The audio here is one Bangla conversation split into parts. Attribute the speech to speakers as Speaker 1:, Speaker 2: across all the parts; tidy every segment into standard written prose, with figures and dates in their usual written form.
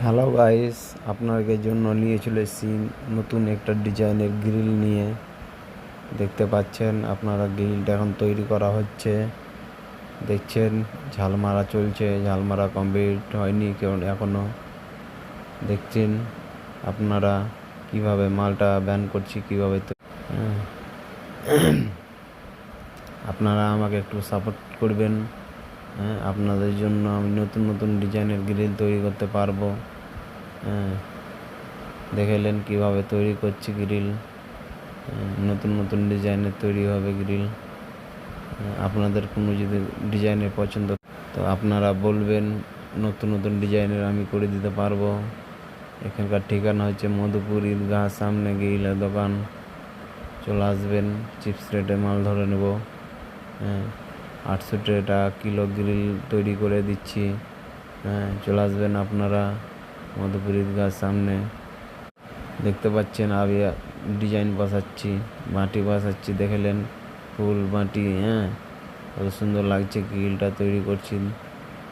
Speaker 1: হ্যালো গাইস, আপনাদের জন্য নিয়ে চলে এসেছি নতুন একটা ডিজাইনের গ্রিল নিয়ে। দেখতে পাচ্ছেন আপনারা, গ্রিলটা এখন তৈরি করা হচ্ছে। দেখছেন ঝালমারা চলছে, ঝালমারা কমপ্লিট হয়নি কেউ এখনও। দেখছেন আপনারা কিভাবে মালটা ব্যান করছি, কিভাবে হ্যাঁ। আপনারা আমাকে একটু সাপোর্ট করবেন। হ্যাঁ, আপনাদের জন্য আমি নতুন নতুন ডিজাইনের গ্রিল তৈরি করতে পারবো। হ্যাঁ, দেখালেন কিভাবে তৈরি করছি গ্রিল। নতুন নতুন ডিজাইনের তৈরি হবে গ্রিল। আপনাদের কোনো যদি ডিজাইনের পছন্দ তো আপনারা বলবেন, নতুন নতুন ডিজাইনের আমি করে দিতে পারবো। এখানকার ঠিকানা হচ্ছে মধুপুর ঈদগাহ সামনে গ্রিলের দোকান। চলে আসবেন, চিপস রেটে মাল ধরে নেব। 800 টাকা কিলো গ্রিল তৈরি করে দিচ্ছি। চলে আসবেন আপনারা মধুপুর ঈদগাহ সামনে। দেখতে পাচ্ছেন আমি ডিজাইন বসাচ্ছি, মাটি বসাচ্ছি। দেখলেন ফুল মাটি। কত সুন্দর লাগছে গ্রিলটা তৈরি করছি।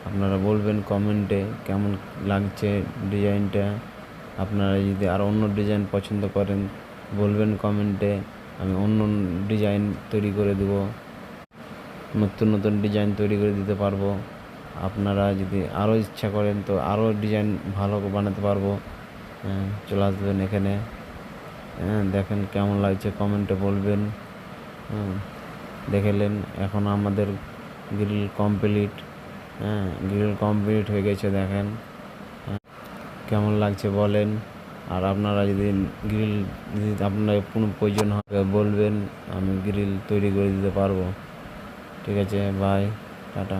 Speaker 1: আপনারা বলবেন কমেন্টে কেমন লাগছে ডিজাইনটা। আপনারা যদি আরও অন্য ডিজাইন পছন্দ করেন বলবেন কমেন্টে, আমি অন্য ডিজাইন তৈরি করে দেব। নতুন নতুন ডিজাইন তৈরি করে দিতে পারবো। আপনারা যদি আরও ইচ্ছা করেন তো আরও ডিজাইন ভালো বানাতে পারবো। চলে আসবেন এখানে। দেখেন কেমন লাগছে কমেন্টে বলবেন। দেখলেন এখন আমাদের গ্রিল কমপ্লিট। গ্রিল কমপ্লিট হয়ে গেছে। দেখেন কেমন লাগছে বলেন। আর আপনারা যদি গ্রিল যদি আপনার কোনো প্রয়োজন হয় বলবেন, আমি গ্রিল তৈরি করে দিতে পারবো। ঠিক আছে, বাই, টাটা।